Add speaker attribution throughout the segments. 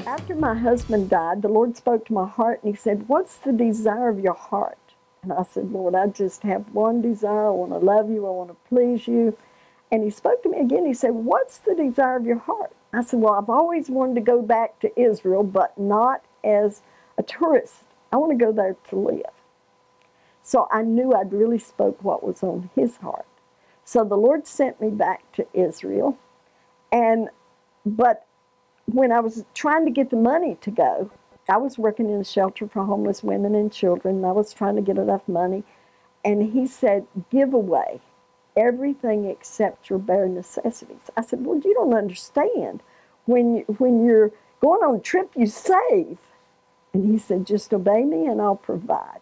Speaker 1: After my husband died, the Lord spoke to my heart and he said, "What's the desire of your heart?" And I said, "Lord, I just have one desire. I want to love you. I want to please you." And he spoke to me again. He said, "What's the desire of your heart?" I said, "Well, I've always wanted to go back to Israel, but not as a tourist. I want to go there to live." So I knew I'd really spoke what was on his heart. So the Lord sent me back to Israel. But when I was trying to get the money to go, I was working in a shelter for homeless women and children, and I was trying to get enough money. And he said, "Give away everything except your bare necessities." I said, "Lord, you don't understand. When you're going on a trip, you save." And he said, "Just obey me and I'll provide."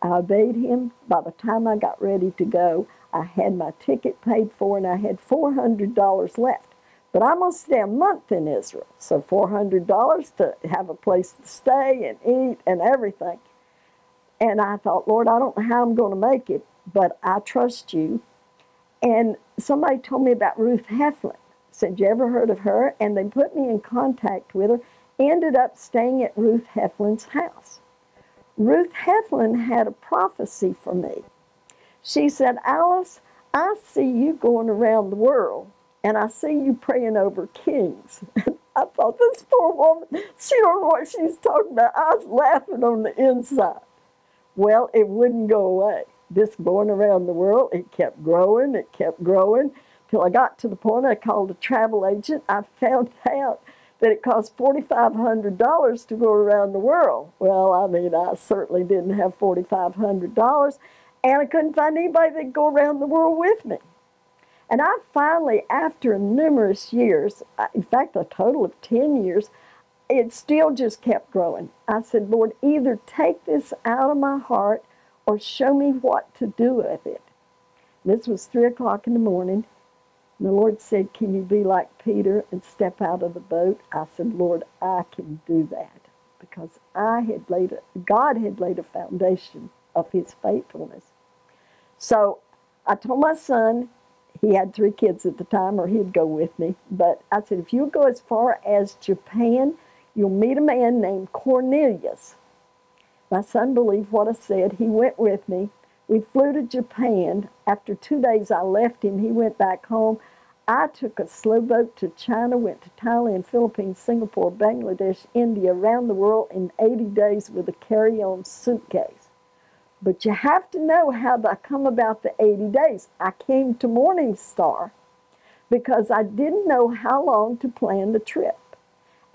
Speaker 1: I obeyed him. By the time I got ready to go, I had my ticket paid for and I had $400 left. But I'm going to stay a month in Israel, so $400 to have a place to stay and eat and everything. And I thought, "Lord, I don't know how I'm going to make it, but I trust you." And somebody told me about Ruth Heflin. Said, "You ever heard of her?" And they put me in contact with her. Ended up staying at Ruth Heflin's house. Ruth Heflin had a prophecy for me. She said, "Alice, I see you going around the world, and I see you praying over kings." I thought, this poor woman, she don't know what she's talking about. I was laughing on the inside. Well, it wouldn't go away. This going around the world, it kept growing, till I got to the point I called a travel agent. I found out that it cost $4,500 to go around the world. Well, I mean, I certainly didn't have $4,500, and I couldn't find anybody that'd go around the world with me. And I finally, after numerous years, in fact, a total of 10 years, it still just kept growing. I said, "Lord, either take this out of my heart or show me what to do with it." This was 3 o'clock in the morning. And the Lord said, "Can you be like Peter and step out of the boat?" I said, "Lord, I can do that," because God had laid a foundation of his faithfulness. So I told my son, he had 3 kids at the time, or he'd go with me. But I said, "If you'll go as far as Japan, you'll meet a man named Cornelius." My son believed what I said. He went with me. We flew to Japan. After 2 days, I left him. He went back home. I took a slow boat to China, went to Thailand, Philippines, Singapore, Bangladesh, India, around the world in 80 days with a carry-on suitcase. But you have to know how I come about the 80 days. I came to Morningstar because I didn't know how long to plan the trip.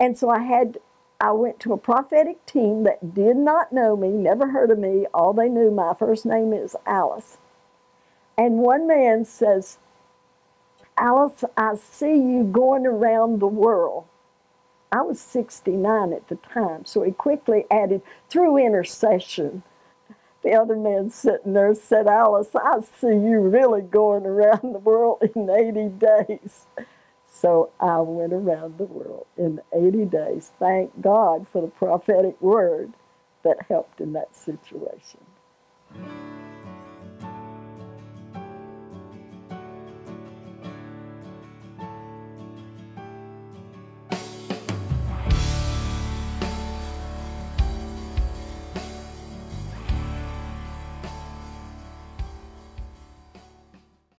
Speaker 1: And so I went to a prophetic team that did not know me, never heard of me. All they knew, my first name is Alice. And one man says, "Alice, I see you going around the world." I was 69 at the time, so he quickly added, "through intercession." The other man sitting there said, "Alice, I see you really going around the world in 80 days. So I went around the world in 80 days. Thank God for the prophetic word that helped in that situation.